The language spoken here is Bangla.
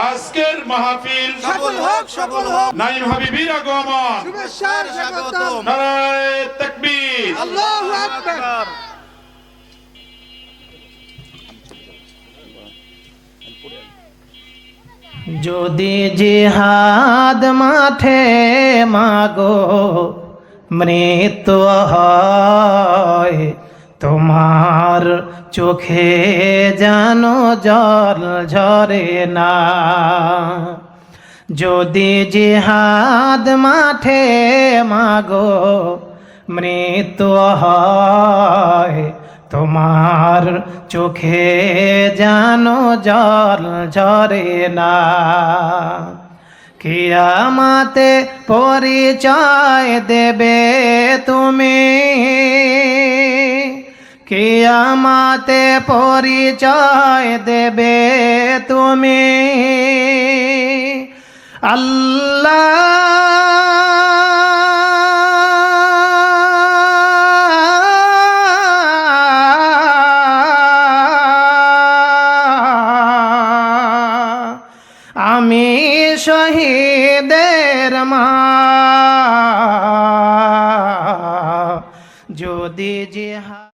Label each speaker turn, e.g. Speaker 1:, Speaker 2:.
Speaker 1: আজকের মাহফিল
Speaker 2: সফল হোক, সফল হোক।
Speaker 1: নাইম হাবিবির আগমন,
Speaker 2: শুভেচ্ছার স্বাগতম।
Speaker 1: নারায়ে তাকবীর,
Speaker 2: আল্লাহু আকবার।
Speaker 3: যদি জিহাদ মাঠে মাগো মৃত্যু হয়, তোমার চোখে যেন জল ঝরে না। যদি জিহাদ মাঠে মাগো মৃত্যু হয়, তোমার চোখে যেন জল ঝরে না। কিয়ামতে পরিচয় দেবে তুমি, কিয়ামতে পরিচয় দেবে তুমি। আমি শহীদের মা, যদি জিহাদ